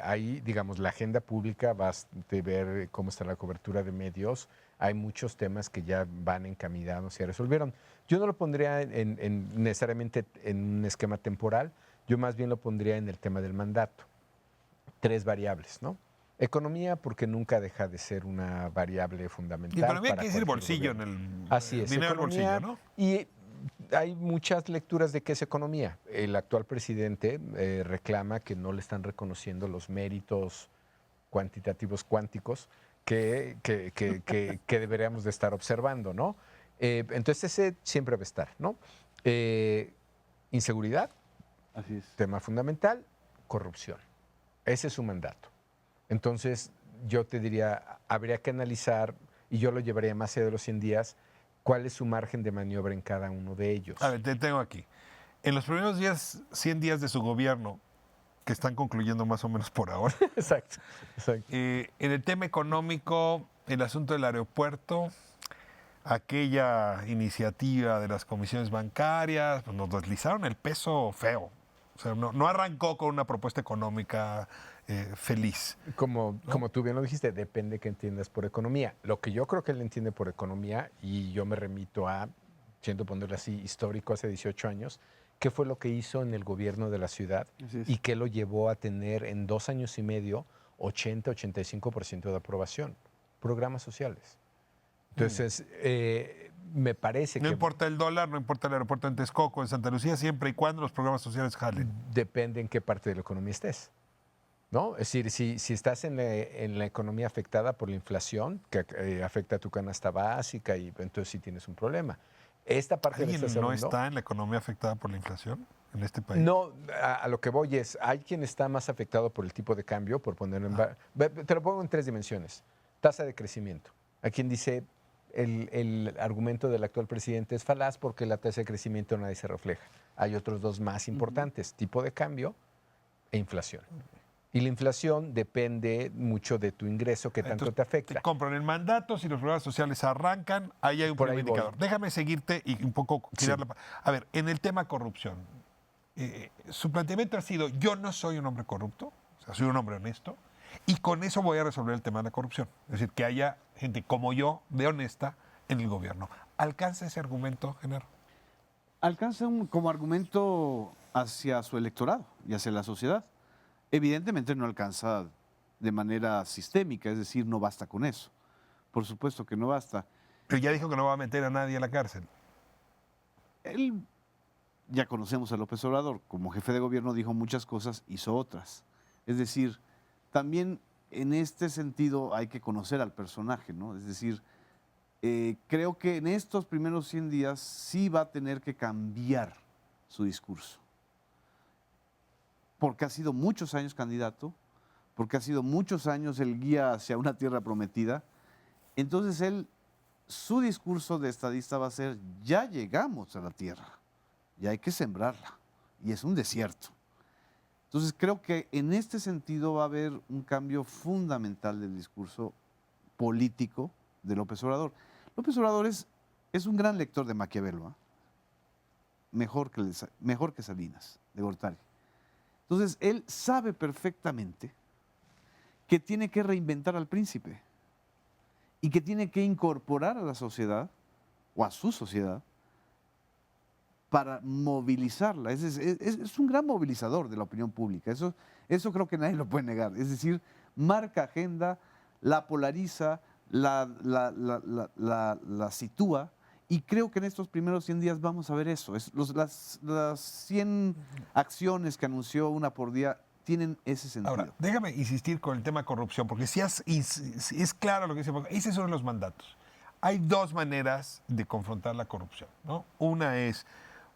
ahí, digamos, la agenda pública, vas a ver cómo está la cobertura de medios. Hay muchos temas que ya van encaminados y se resolvieron. Yo no lo pondría necesariamente en un esquema temporal, yo más bien lo pondría en el tema del mandato. 3 variables, ¿no? Economía, porque nunca deja de ser una variable fundamental. Y para mí hay para que decir cualquier bolsillo gobierno. en el Así es, dinero economía, bolsillo, ¿no? Y hay muchas lecturas de qué es economía. El actual presidente reclama que no le están reconociendo los méritos cuantitativos cuánticos que deberíamos de estar observando, ¿no? Entonces ese siempre va a estar, ¿no? Inseguridad, Así es. tema fundamental, corrupción. Ese es su mandato. Entonces, yo te diría, habría que analizar, y yo lo llevaría más allá de los 100 días, cuál es su margen de maniobra en cada uno de ellos. A ver, te tengo aquí. En los primeros 100 días de su gobierno, que están concluyendo más o menos por ahora, Exacto, exacto. en el tema económico, el asunto del aeropuerto, aquella iniciativa de las comisiones bancarias, pues nos deslizaron el peso feo. O sea, no arrancó con una propuesta económica feliz. Como tú bien lo dijiste, depende que entiendas por economía. Lo que yo creo que él entiende por economía, y yo me remito a, siento ponerlo así, histórico, hace 18 años, ¿qué fue lo que hizo en el gobierno de la ciudad Así es. y qué lo llevó a tener en 2 años y medio 80-85% de aprobación? Programas sociales. Entonces, me parece No que importa el dólar, no importa el aeropuerto en Texcoco, en Santa Lucía, siempre y cuando los programas sociales jalen. depende en qué parte de la economía estés, ¿no? Es decir, si estás en la economía afectada por la inflación, que afecta a tu canasta básica, y entonces sí tienes un problema. Esta parte que ¿Alguien estás no hablando, está en la economía afectada por la inflación en este país? no, a lo que voy es, hay quien está más afectado por el tipo de cambio, por ponerlo en... Te lo pongo en 3 dimensiones. Tasa de crecimiento. Hay quien dice, el argumento del actual presidente es falaz porque la tasa de crecimiento nadie se refleja. Hay otros 2 más importantes, tipo de cambio e inflación. Y la inflación depende mucho de tu ingreso, que tanto Entonces, te afecta. Te compran el mandato, si los programas sociales arrancan, ahí hay un Por primer ahí voy. indicador. Déjame seguirte y un poco girar Sí. A ver, en el tema corrupción, su planteamiento ha sido, yo no soy un hombre corrupto. O O sea, soy un hombre honesto y con eso voy a resolver el tema de la corrupción. Es decir, que haya gente como yo, de honesta, en el gobierno. ¿Alcanza ese argumento, Genaro? Alcanza como argumento hacia su electorado y hacia la sociedad. Evidentemente no alcanza de manera sistémica, es decir, no basta con eso. Por supuesto que no basta. Pero ya dijo que no va a meter a nadie a la cárcel. Él, ya conocemos a López Obrador, como jefe de gobierno dijo muchas cosas, hizo otras. Es decir, también en este sentido hay que conocer al personaje, ¿no? Es decir, creo que en estos primeros 100 días sí va a tener que cambiar su discurso. Porque ha sido muchos años candidato, porque ha sido muchos años el guía hacia una tierra prometida. Entonces su discurso de estadista va a ser, ya llegamos a la tierra, ya hay que sembrarla, y es un desierto. Entonces creo que en este sentido va a haber un cambio fundamental del discurso político de López Obrador. López Obrador es un gran lector de Maquiavelo, ¿eh? mejor que Salinas, de Gortari. Entonces él sabe perfectamente que tiene que reinventar al príncipe y que tiene que incorporar a la sociedad o a su sociedad para movilizarla. Es un gran movilizador de la opinión pública. Eso creo que nadie lo puede negar. Es decir, marca agenda, la polariza, la sitúa, y creo que en estos primeros 100 días vamos a ver eso. Las 100 acciones que anunció una por día tienen ese sentido. Ahora, déjame insistir con el tema corrupción, porque si es claro lo que dice, porque esos son los mandatos. Hay dos maneras de confrontar la corrupción, ¿no? Una es,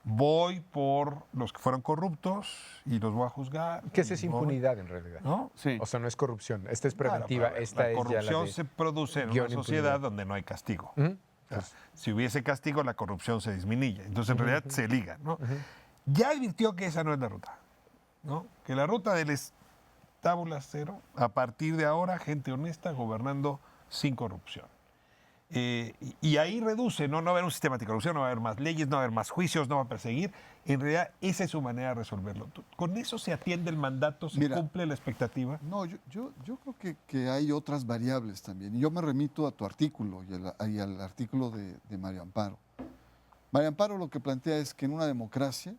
voy por los que fueron corruptos y los voy a juzgar. Que esa es impunidad en realidad. ¿No? Sí. O sea, no es corrupción. Esta es preventiva. Claro, esta la es ya corrupción la de se produce en una sociedad donde no hay castigo. O sea, si hubiese castigo, la corrupción se disminuye. Entonces, en realidad, se liga, ¿no? Ya advirtió que esa no es la ruta, ¿no? Que la ruta del tabula cero, a partir de ahora, gente honesta gobernando sin corrupción. Y ahí reduce, ¿no? No va a haber un sistema anticorrupción, no va a haber más leyes, no va a haber más juicios, no va a perseguir. En realidad, esa es su manera de resolverlo. ¿Con eso se atiende el mandato? ¿Se cumple la expectativa? No, yo creo que hay otras variables también. Y yo me remito a tu artículo y al artículo de Mario Amparo. Mario Amparo lo que plantea es que en una democracia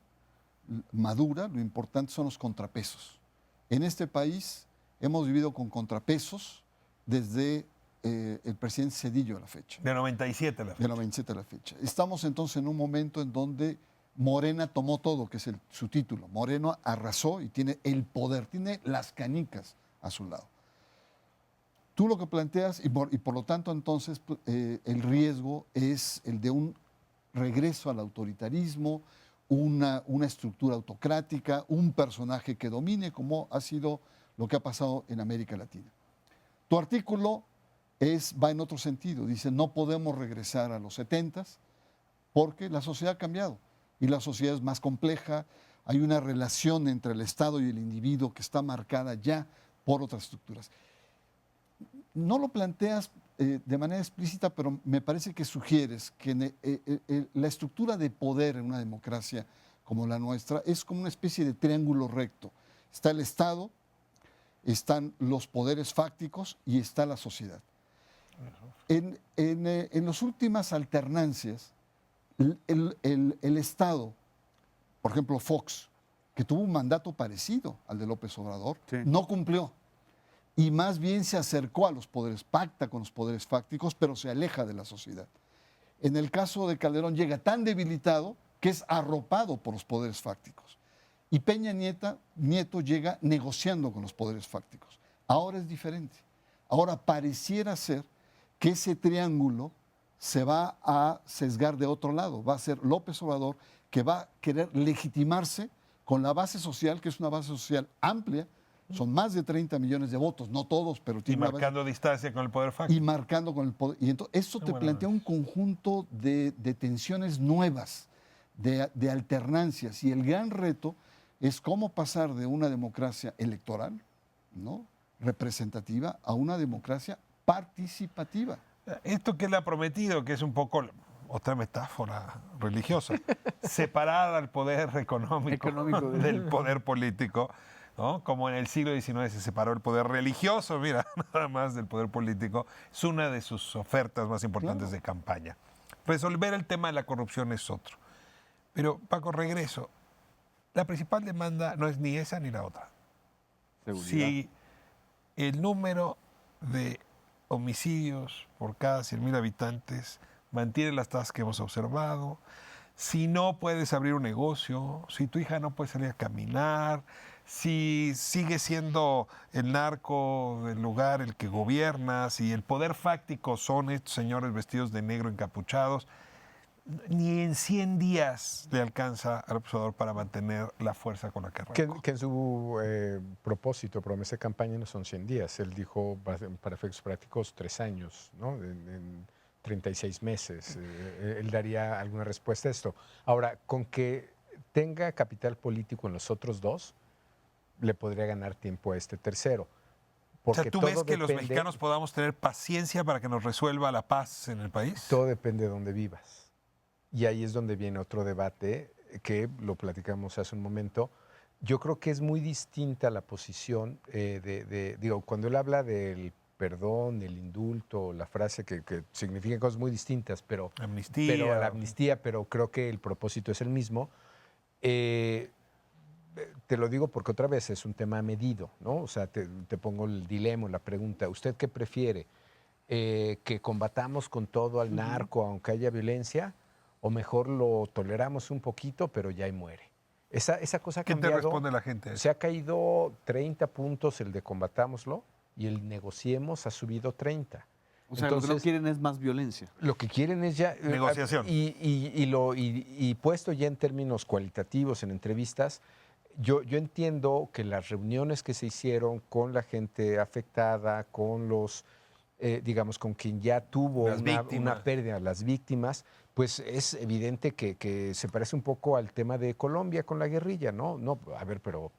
madura lo importante son los contrapesos. En este país hemos vivido con contrapesos desde el presidente Zedillo a la fecha. De 97 a la fecha. De 97 a la fecha. Estamos entonces en un momento en donde Morena tomó todo, que es su título. Moreno arrasó y tiene el poder, tiene las canicas a su lado. Tú lo que planteas, y por lo tanto entonces el riesgo es el de un regreso al autoritarismo, una estructura autocrática, un personaje que domine, como ha sido lo que ha pasado en América Latina. Tu artículo va en otro sentido. Dice, no podemos regresar a los 70s porque la sociedad ha cambiado y la sociedad es más compleja. Hay una relación entre el Estado y el individuo que está marcada ya por otras estructuras. No lo planteas de manera explícita, pero me parece que sugieres que la estructura de poder en una democracia como la nuestra es como una especie de triángulo recto. Está el Estado, están los poderes fácticos y está la sociedad. En las últimas alternancias, el Estado, por ejemplo Fox, que tuvo un mandato parecido al de López Obrador, sí, no cumplió. Y más bien se acercó a los poderes, pacta con los poderes fácticos, pero se aleja de la sociedad. En el caso de Calderón llega tan debilitado que es arropado por los poderes fácticos. Y Peña Nieto llega negociando con los poderes fácticos. Ahora es diferente. Ahora pareciera ser que ese triángulo se va a sesgar de otro lado. Va a ser López Obrador que va a querer legitimarse con la base social, que es una base social amplia. Son más de 30 millones de votos, no todos, pero tiene una marcando distancia con el poder fáctico. Y marcando con el poder. Y entonces eso te plantea un conjunto de tensiones nuevas, de alternancias. Y el gran reto es cómo pasar de una democracia electoral, ¿no?, representativa, a una democracia participativa. Esto que le ha prometido, que es un poco otra metáfora religiosa, separar al poder económico del poder político, ¿no? Como en el siglo XIX se separó el poder religioso, mira, nada más del poder político, es una de sus ofertas más importantes de campaña. Resolver el tema de la corrupción es otro. Pero, Paco, regreso. La principal demanda no es ni esa ni la otra. Seguridad. Si el número de homicidios por cada 100,000 habitantes mantiene las tasas que hemos observado, si no puedes abrir un negocio, si tu hija no puede salir a caminar, si sigue siendo el narco del lugar el que gobierna, si el poder fáctico son estos señores vestidos de negro encapuchados, ni en 100 días le alcanza al Obrador para mantener la fuerza con la que arrancó. Que en su propósito, promesa de campaña no son 100 días. Él dijo, para efectos prácticos, 3 años, ¿no? En 36 meses. Él daría alguna respuesta a esto. Ahora, con que tenga capital político en los otros dos, le podría ganar tiempo a este tercero. O sea, Porque ¿tú ves todo que los depende- mexicanos podamos tener paciencia para que nos resuelva la paz en el país? Todo depende de dónde vivas. Y ahí es donde viene otro debate que lo platicamos hace un momento. Yo creo que es muy distinta la posición digo, cuando él habla del perdón, el indulto, la frase que significan cosas muy distintas, pero Amnistía. la amnistía, pero creo que el propósito es el mismo. Te lo digo porque otra vez es un tema medido, ¿no? O sea, te pongo el dilema, la pregunta, ¿usted qué prefiere? ¿Que combatamos con todo al narco aunque haya violencia? ¿O mejor lo toleramos un poquito, pero ya ahí muere? Esa cosa ha ¿Qué te cambiado. responde la gente? Se ha caído 30 puntos el de combatámoslo y el negociemos ha subido 30. O sea, lo que no quieren es más violencia. Lo que quieren es ya... Negociación. Y puesto ya en términos cualitativos, en entrevistas, yo entiendo que las reuniones que se hicieron con la gente afectada, con los, digamos, con quien ya tuvo Las una víctimas. pérdida, las víctimas, pues es evidente que se parece un poco al tema de Colombia con la guerrilla, ¿no? No, a ver, pero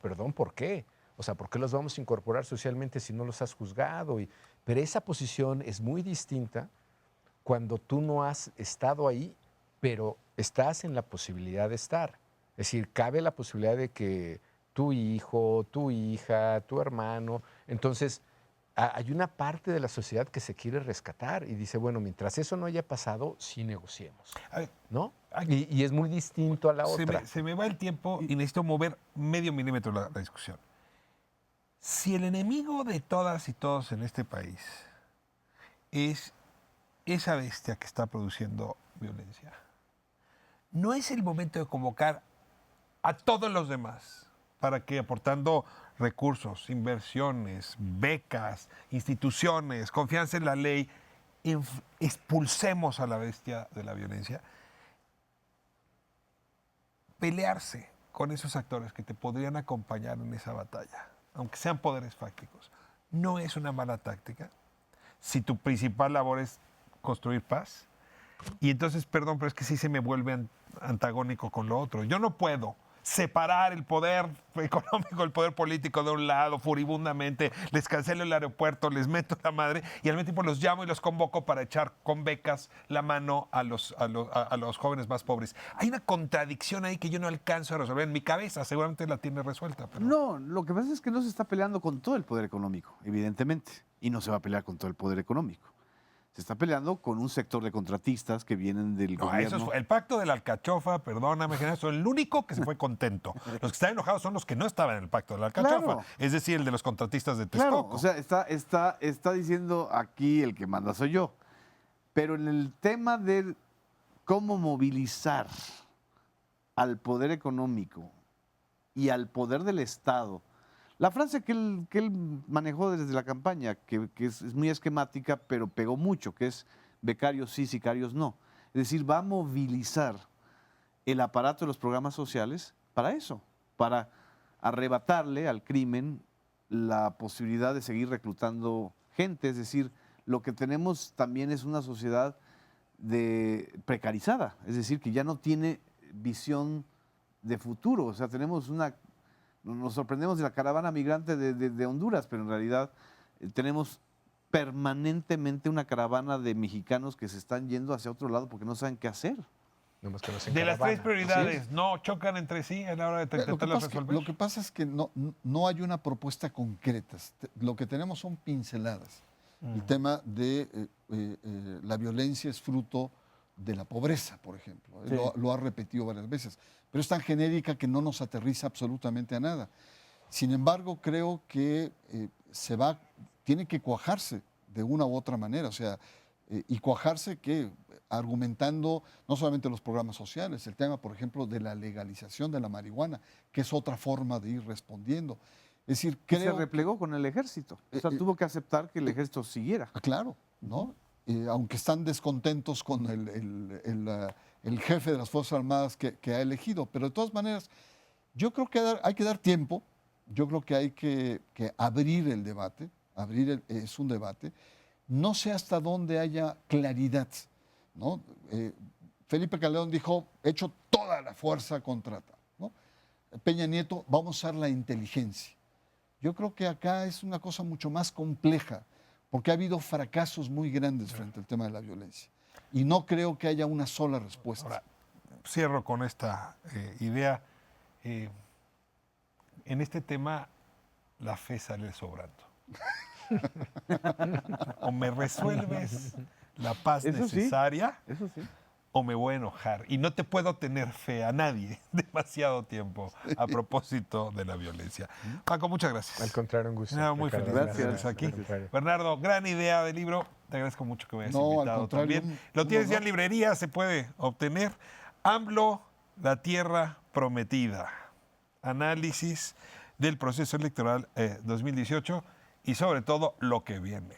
perdón, ¿por qué? O sea, ¿por qué los vamos a incorporar socialmente si no los has juzgado? Pero esa posición es muy distinta cuando tú no has estado ahí, pero estás en la posibilidad de estar. Es decir, cabe la posibilidad de que tu hijo, tu hija, tu hermano, entonces hay una parte de la sociedad que se quiere rescatar y dice, bueno, mientras eso no haya pasado, sí negociemos, A ver, ¿no? aquí- Y es muy distinto a la otra. se me va el tiempo y necesito mover medio milímetro la discusión. Si el enemigo de todas y todos en este país es esa bestia que está produciendo violencia, ¿no es el momento de convocar a todos los demás para que aportando recursos, inversiones, becas, instituciones, confianza en la ley, expulsemos a la bestia de la violencia? Pelearse con esos actores que te podrían acompañar en esa batalla, aunque sean poderes fácticos, no es una mala táctica si tu principal labor es construir paz. Y entonces, perdón, pero es que sí se me vuelve antagónico con lo otro. Yo no puedo separar el poder económico, el poder político de un lado furibundamente, les cancelo el aeropuerto, les meto la madre y al mismo tiempo los llamo y los convoco para echar con becas la mano a los jóvenes más pobres. Hay una contradicción ahí que yo no alcanzo a resolver en mi cabeza, seguramente la tiene resuelta. Pero... No, lo que pasa es que no se está peleando con todo el poder económico, evidentemente, y no se va a pelear con todo el poder económico. Se está peleando con un sector de contratistas que vienen del No, gobierno. eso es, el pacto de la alcachofa, perdóname, soy el único que se fue contento. Los que están enojados son los que no estaban en el pacto de la alcachofa, Claro. es decir, el de los contratistas de Claro, Texcoco. o sea, está diciendo aquí el que manda soy yo. Pero en el tema de cómo movilizar al poder económico y al poder del Estado, la frase que él manejó desde la campaña, que es muy esquemática, pero pegó mucho, que es becarios sí, sicarios no. Es decir, va a movilizar el aparato de los programas sociales para eso, para arrebatarle al crimen la posibilidad de seguir reclutando gente. Es decir, lo que tenemos también es una sociedad precarizada, es decir, que ya no tiene visión de futuro. O sea, nos sorprendemos de la caravana migrante de Honduras, pero en realidad tenemos permanentemente una caravana de mexicanos que se están yendo hacia otro lado porque no saben qué hacer. nomás que no sea en De las tres caravana. prioridades, ¿no chocan entre sí a la hora de intentarlas resolver? Lo que pasa es que no hay una propuesta concreta. Lo que tenemos son pinceladas. El tema de la violencia es fruto de la pobreza, por ejemplo. Sí. Lo ha repetido varias veces. Pero es tan genérica que no nos aterriza absolutamente a nada. Sin embargo, creo que tiene que cuajarse de una u otra manera. O sea, y cuajarse que argumentando no solamente los programas sociales, el tema, por ejemplo, de la legalización de la marihuana, que es otra forma de ir respondiendo. Es decir, Y se creo... replegó con el ejército. O sea, tuvo que aceptar que el ejército siguiera. Claro, ¿no? Aunque están descontentos con el jefe de las Fuerzas Armadas que ha elegido. Pero de todas maneras, yo creo que hay que dar tiempo, yo creo que hay que abrir el debate, es un debate. No sé hasta dónde haya claridad, ¿no? Felipe Calderón dijo, he hecho toda la fuerza contra tal, ¿no? Peña Nieto, vamos a usar la inteligencia. Yo creo que acá es una cosa mucho más compleja, porque ha habido fracasos muy grandes frente al tema de la violencia. Y no creo que haya una sola respuesta. Ahora, cierro con esta idea. En este tema, la fe sale sobrando. O me resuelves la paz Eso sí. necesaria, Eso sí. o me voy a enojar. Y no te puedo tener fe a nadie demasiado tiempo a propósito de la violencia. Paco, muchas gracias. Al contrario, un gusto. No, muy Ricardo. feliz de Gracias. tenerlos aquí. Al contrario. Bernardo, gran idea del libro. Te agradezco mucho que me hayas No, al invitado contrario, también. un Lo tienes ya en honor. librería, se puede obtener. AMLO, la tierra prometida. Análisis del proceso electoral 2018 y sobre todo lo que viene.